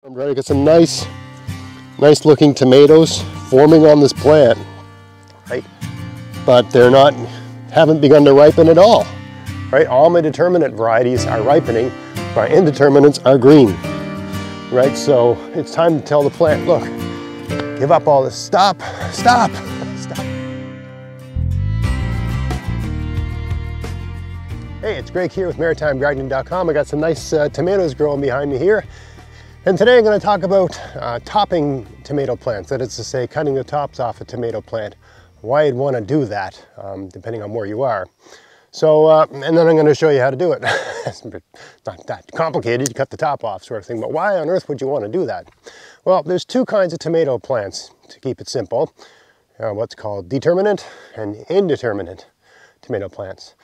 I'm trying to get some nice looking tomatoes forming on this plant, right? But they're not, haven't begun to ripen at all, right? All my determinate varieties are ripening, my indeterminates are green, right? So it's time to tell the plant, look, give up all this, stop. Hey, it's Greg here with MaritimeGardening.com. I got some nice tomatoes growing behind me here. And today I'm going to talk about topping tomato plants, that is to say, cutting the tops off a tomato plant. Why you'd want to do that, depending on where you are. So, and then I'm going to show you how to do it. It's not that complicated, you cut the top off sort of thing, but why on earth would you want to do that? Well, there's two kinds of tomato plants, to keep it simple. What's called determinate and indeterminate tomato plants.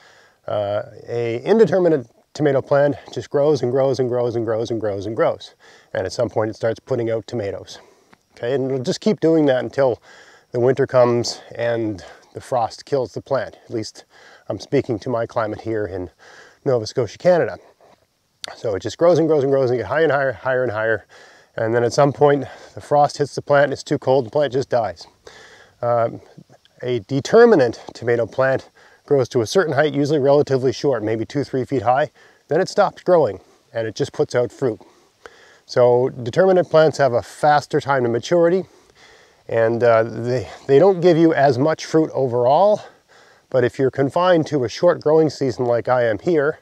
A indeterminate tomato plant just grows and grows and grows and grows and grows and grows. And at some point it starts putting out tomatoes. Okay, and it'll just keep doing that until the winter comes and the frost kills the plant. At least I'm speaking to my climate here in Nova Scotia, Canada. So it just grows and grows and grows and get higher and higher, higher and higher. And then at some point the frost hits the plant, it's too cold, the plant just dies. A determinate tomato plant grows to a certain height, usually relatively short, maybe 2-3 feet high, then it stops growing and it just puts out fruit. So determinate plants have a faster time to maturity, and they don't give you as much fruit overall, but if you're confined to a short growing season like I am here,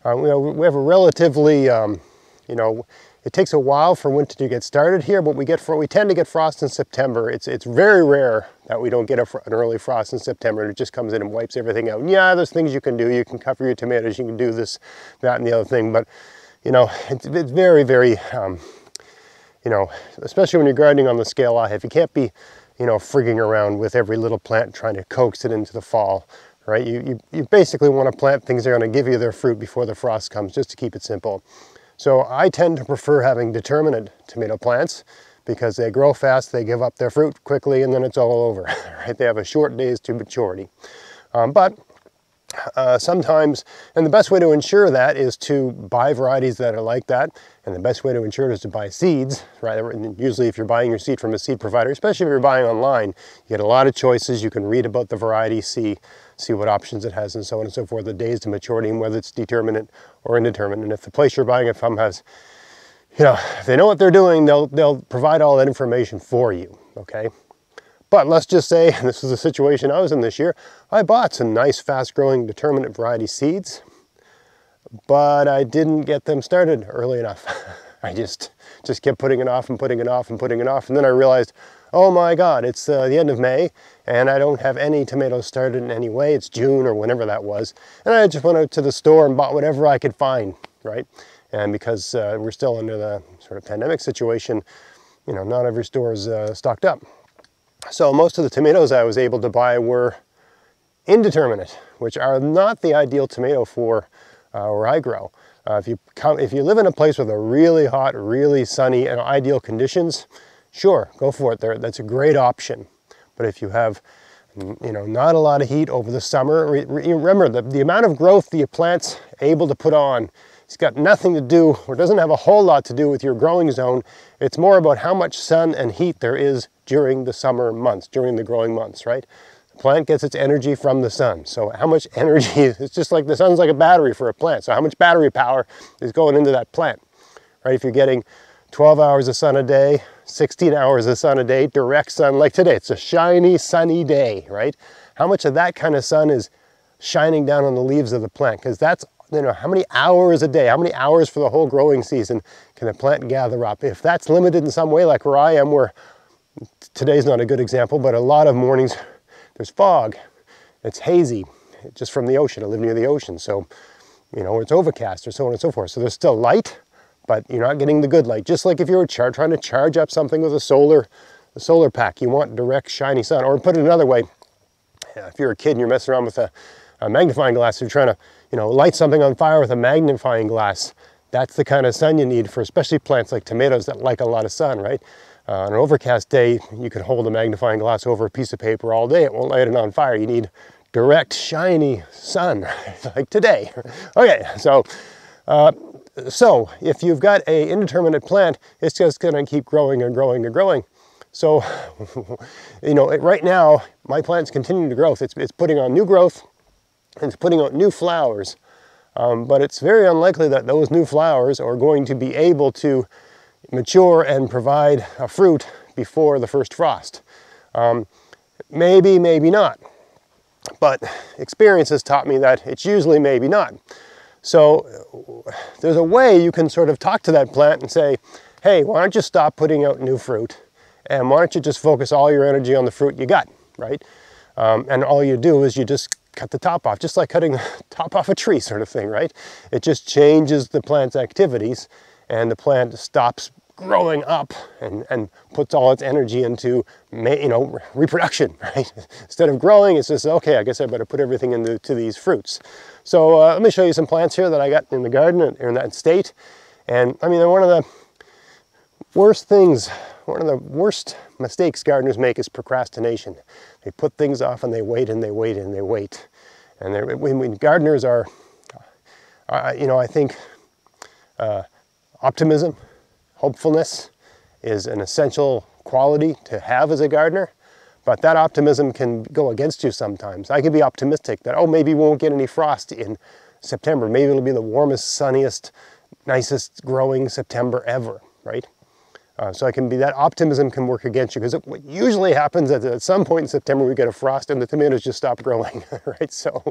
we have a relatively, it takes a while for winter to get started here, but we tend to get frost in September. It's very rare that we don't get an early frost in September. It just comes in and wipes everything out. And yeah, there's things you can do. You can cover your tomatoes, you can do this, that, and the other thing. But, it's very, very, especially when you're gardening on the scale I have, you can't be, frigging around with every little plant trying to coax it into the fall, right? You basically want to plant things that are going to give you their fruit before the frost comes, just to keep it simple. So I tend to prefer having determinate tomato plants because they grow fast, they give up their fruit quickly, and then it's all over, right? They have a short days to maturity. Sometimes, and the best way to ensure that is to buy varieties that are like that, and the best way to ensure it is to buy seeds, right? Usually if you're buying your seed from a seed provider, especially if you're buying online, you get a lot of choices. You can read about the variety, see what options it has, and so on and so forth, the days to maturity, and whether it's determinate or indeterminate. And if the place you're buying it from has, if they know what they're doing, they'll provide all that information for you, okay? But let's just say, and this is the situation I was in this year, I bought some nice fast-growing determinate variety seeds, but I didn't get them started early enough. I just kept putting it off and putting it off and putting it off, and then I realized, oh my God, it's the end of May, and I don't have any tomatoes started in any way. It's June or whenever that was, and I just went out to the store and bought whatever I could find, right? And because we're still under the sort of pandemic situation, not every store is stocked up. So most of the tomatoes I was able to buy were indeterminate, which are not the ideal tomato for where I grow. If you live in a place with a really hot, really sunny, and ideal conditions, sure, go for it. That's a great option. But if you have, not a lot of heat over the summer, remember the amount of growth the plant's able to put on, it's got nothing to do, or doesn't have a whole lot to do with your growing zone. It's more about how much sun and heat there is during the summer months, during the growing months, right? The plant gets its energy from the sun. So how much energy, it's just like the sun's like a battery for a plant. So how much battery power is going into that plant, right? If you're getting 12 hours of sun a day, 16 hours of sun a day, direct sun, like today, it's a shiny, sunny day, right? How much of that kind of sun is shining down on the leaves of the plant? Because that's, how many hours a day, how many hours for the whole growing season can a plant gather up? If that's limited in some way, like where I am, where today's not a good example, but a lot of mornings there's fog, it's hazy, just from the ocean. I live near the ocean, so, it's overcast or so on and so forth. So there's still light, but you're not getting the good light. Just like if you were trying to charge up something with a solar pack, you want direct, shiny sun. Or put it another way, if you're a kid and you're messing around with a magnifying glass, you're trying to, light something on fire with a magnifying glass. That's the kind of sun you need for especially plants like tomatoes that like a lot of sun, right? On an overcast day, you can hold a magnifying glass over a piece of paper all day. It won't light it on fire. You need direct, shiny sun, like today. Okay, so So if you've got an indeterminate plant, it's just going to keep growing and growing and growing. So, you know, right now, my plant's continuing to grow. It's putting on new growth, and it's putting out new flowers. But it's very unlikely that those new flowers are going to be able to mature and provide a fruit before the first frost. Maybe, maybe not. But experience has taught me that it's usually maybe not. So there's a way you can sort of talk to that plant and say, hey, why don't you stop putting out new fruit? And why don't you just focus all your energy on the fruit you got, right? And all you do is you just cut the top off, just like cutting the top off a tree sort of thing, right? It just changes the plant's activities, and the plant stops growing up and puts all its energy into, you know, reproduction, right? Instead of growing, it's just, okay, I guess I better put everything into these fruits. So let me show you some plants here that I got in the garden in that state. And I mean, one of the worst things, one of the worst mistakes gardeners make is procrastination. They put things off and they wait and they wait and they wait. And when gardeners are, you know, I think optimism, hopefulness is an essential quality to have as a gardener, but that optimism can go against you sometimes. I can be optimistic that, oh, maybe we won't get any frost in September. Maybe it'll be the warmest, sunniest, nicest growing September ever, right? So that optimism can work against you, because what usually happens at some point in September we get a frost and the tomatoes just stop growing, right? So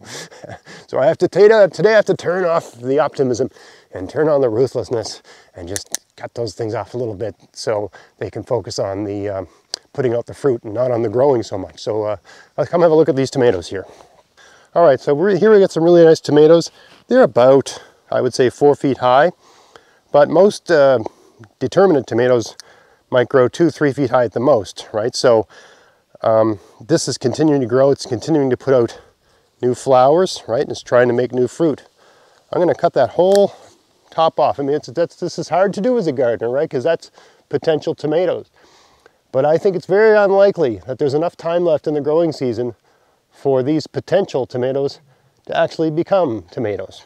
I have to today I have to turn off the optimism and turn on the ruthlessness and just cut those things off a little bit so they can focus on the putting out the fruit and not on the growing so much. So let's come have a look at these tomatoes here. All right, so here we got some really nice tomatoes. They're about, I would say, 4 feet high, but most determinate tomatoes might grow 2-3 feet high at the most, right? So this is continuing to grow. It's continuing to put out new flowers, right? And it's trying to make new fruit. I'm going to cut that whole top off. I mean, this is hard to do as a gardener, right? Because that's potential tomatoes. But I think it's very unlikely that there's enough time left in the growing season for these potential tomatoes to actually become tomatoes.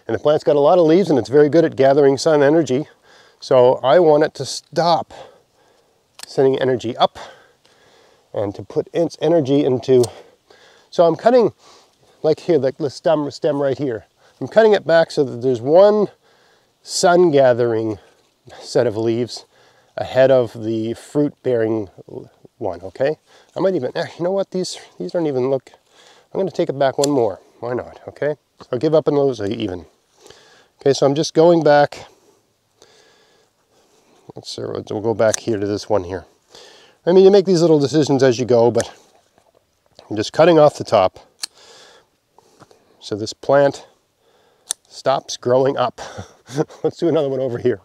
And the plant's got a lot of leaves and it's very good at gathering sun energy. So I want it to stop sending energy up and to put its energy into, so I'm cutting, like here, like the stem right here. I'm cutting it back so that there's one sun gathering set of leaves ahead of the fruit bearing one, okay? I might even, you know what, these don't even look, I'm gonna take it back one more, why not, okay? I'll give up on those even. Okay, so I'm just going back. We'll go back here to this one here. I mean, you make these little decisions as you go, but I'm just cutting off the top so this plant stops growing up. Let's do another one over here.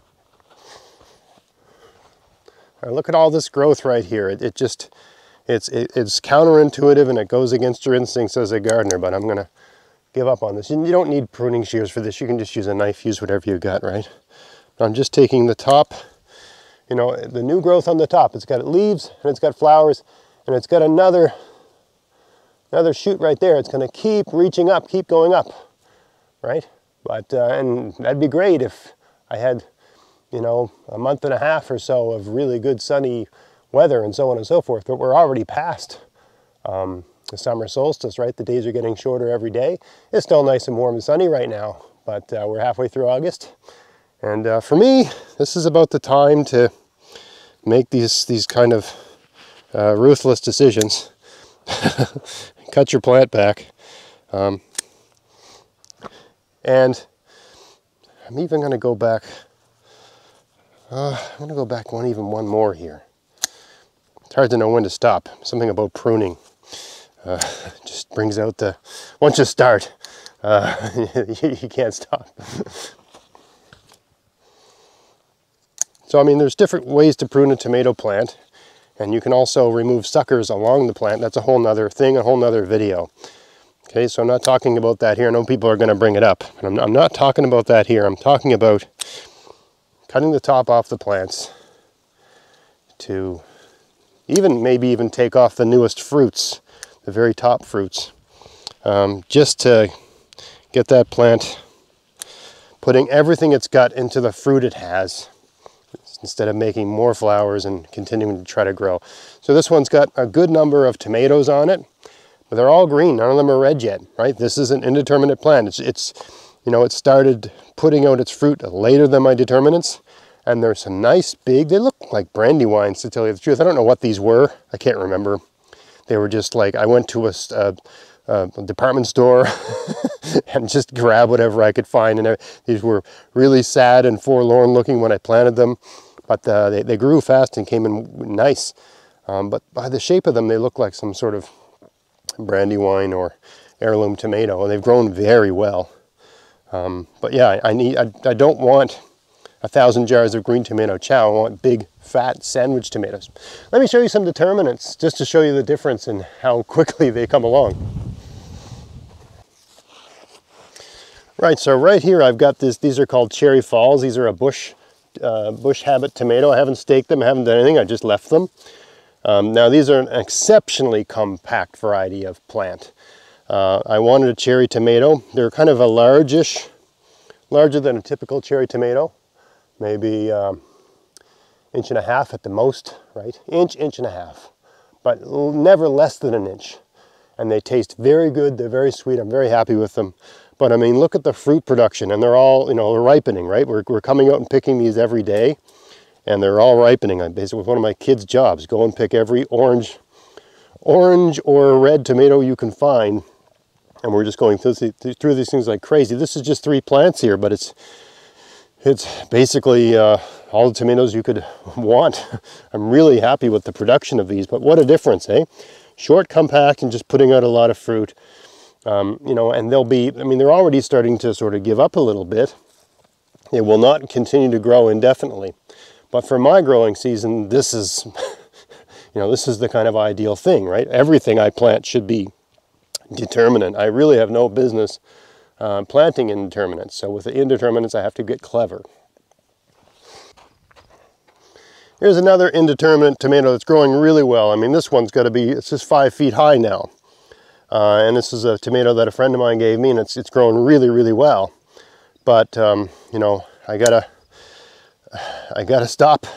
All right, look at all this growth right here. It's counterintuitive and it goes against your instincts as a gardener, but I'm gonna give up on this. And you don't need pruning shears for this. You can just use a knife, use whatever you got, right? I'm just taking the top, you know, the new growth on the top. It's got leaves and it's got flowers and it's got another shoot right there. It's going to keep reaching up, keep going up, right? But and that'd be great if I had, you know, a month and a half or so of really good sunny weather and so on and so forth. But we're already past the summer solstice, right? The days are getting shorter every day. It's still nice and warm and sunny right now, but we're halfway through August. And for me, this is about the time to make these kind of ruthless decisions. Cut your plant back. And I'm even going to go back. I'm going to go back one more here. It's hard to know when to stop. Something about pruning just brings out the, once you start, you can't stop. So, I mean, there's different ways to prune a tomato plant, and you can also remove suckers along the plant. That's a whole nother thing, a whole nother video. Okay, so I'm not talking about that here. I know people are going to bring it up, but I'm not talking about that here. I'm talking about cutting the top off the plants to maybe even take off the newest fruits, the very top fruits, just to get that plant putting everything it's got into the fruit it has, instead of making more flowers and continuing to try to grow. So this one's got a good number of tomatoes on it, but they're all green. None of them are red yet, right? This is an indeterminate plant. It's you know, it started putting out its fruit later than my determinants, and there's some nice big, they look like brandywines, to tell you the truth. I don't know what these were. I can't remember. They were just like, I went to a department store and just grabbed whatever I could find, and these were really sad and forlorn looking when I planted them. But they grew fast and came in nice. But by the shape of them, they look like some sort of brandywine or heirloom tomato, and they've grown very well. But yeah, I don't want 1,000 jars of green tomato chow. I want big, fat sandwich tomatoes. Let me show you some determinants, just to show you the difference in how quickly they come along. Right, so right here I've got this. These are called Cherry Falls. These are a bush habit tomato. I haven't staked them, I haven't done anything, I just left them. Now these are an exceptionally compact variety of plant. I wanted a cherry tomato. They're kind of a larger than a typical cherry tomato, maybe 1.5 inches at the most, right? Inch and a half, but never less than an inch. And they taste very good. They're very sweet. I'm very happy with them. But I mean, look at the fruit production, and they're all, you know, ripening, right? We're coming out and picking these every day, and they're all ripening. I basically, with one of my kids' jobs, go and pick every orange or red tomato you can find, and we're just going through these things like crazy. This is just 3 plants here, but it's basically all the tomatoes you could want. I'm really happy with the production of these, but what a difference, eh? Short, compact, and just putting out a lot of fruit. You know, and they'll be, I mean, they're already starting to sort of give up a little bit. They will not continue to grow indefinitely. But for my growing season, this is, you know, this is the kind of ideal thing, right? Everything I plant should be determinate. I really have no business planting indeterminates. So with the indeterminates, I have to get clever. Here's another indeterminate tomato that's growing really well. I mean, this one's got to be, it's just 5 feet high now. And this is a tomato that a friend of mine gave me, and it's grown really, really well. But you know, I gotta stop.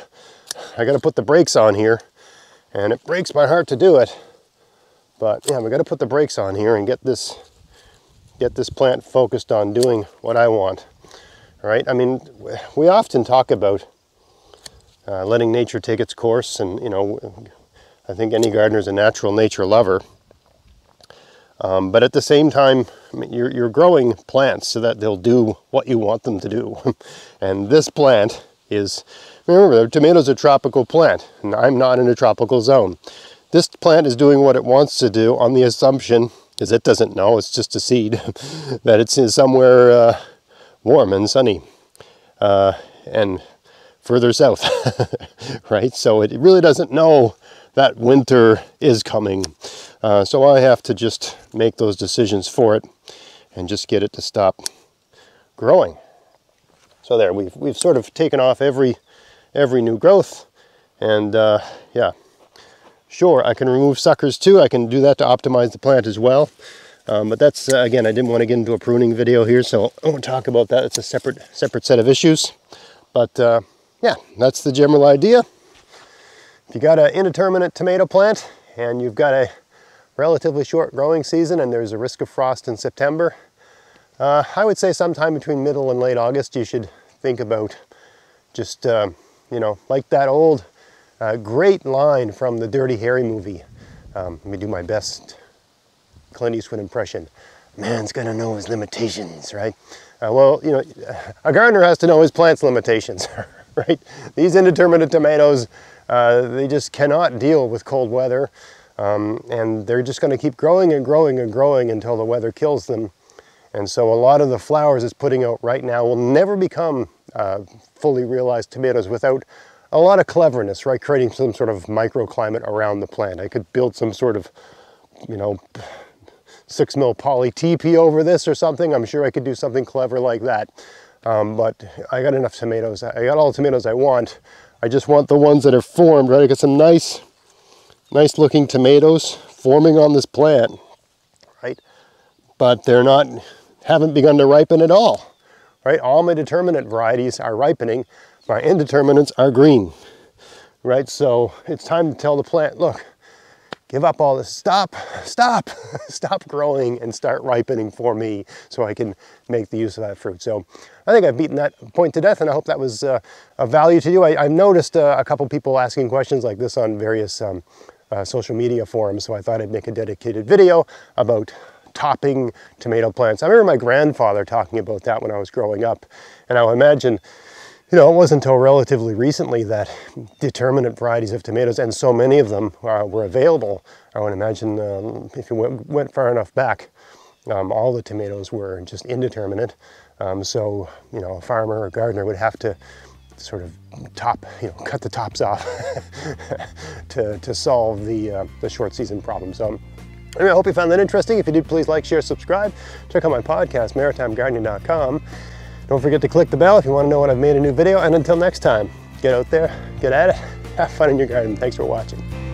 I gotta put the brakes on here, and it breaks my heart to do it. But yeah, we gotta put the brakes on here and get this plant focused on doing what I want. All right? I mean, we often talk about letting nature take its course, and you know, I think any gardener is a natural nature lover. But at the same time, I mean, you're growing plants so that they'll do what you want them to do. And this plant is, remember, tomatoes are a tropical plant, and I'm not in a tropical zone. This plant is doing what it wants to do on the assumption, because it doesn't know, it's just a seed, that it's in somewhere warm and sunny and further south, right? So it really doesn't know that winter is coming. So I have to just make those decisions for it and just get it to stop growing. So there, we've sort of taken off every new growth, and yeah, sure, I can remove suckers too. I can do that to optimize the plant as well. But that's again, I didn't want to get into a pruning video here, so I won't talk about that. It's a separate set of issues. But yeah, that's the general idea. If you got an indeterminate tomato plant and you've got a relatively short growing season and there's a risk of frost in September, I would say sometime between middle and late August you should think about just, you know, like that old great line from the Dirty Harry movie. Let me do my best Clint Eastwood impression. Man's gonna know his limitations, right? Well, you know, a gardener has to know his plant's limitations, right? These indeterminate tomatoes, they just cannot deal with cold weather, and they're just going to keep growing and growing and growing until the weather kills them. And so a lot of the flowers it's putting out right now will never become fully realized tomatoes without a lot of cleverness, right? Creating some sort of microclimate around the plant. I could build some sort of, you know, 6 mil poly TP over this or something. I'm sure I could do something clever like that. But I got enough tomatoes. I got all the tomatoes I want. I just want the ones that are formed, right? I got some nice looking tomatoes forming on this plant, right? But they're not, haven't begun to ripen at all, right? All my determinate varieties are ripening, my indeterminates are green, right? So it's time to tell the plant, look, give up all this, stop growing and start ripening for me so I can make the use of that fruit. So I think I've beaten that point to death, and I hope that was of value to you. I've noticed a couple people asking questions like this on various social media forums, so I thought I'd make a dedicated video about topping tomato plants. I remember my grandfather talking about that when I was growing up, and I imagine, you know, it wasn't until relatively recently that determinate varieties of tomatoes, and so many of them were available. I would imagine if you went far enough back, all the tomatoes were just indeterminate. So, you know, a farmer or gardener would have to sort of cut the tops off to solve the short season problem. So anyway, I hope you found that interesting. If you did, please like, share, subscribe. Check out my podcast, maritimegardening.com. Don't forget to click the bell if you want to know when I've made a new video. And until next time, get out there, get at it, have fun in your garden. Thanks for watching.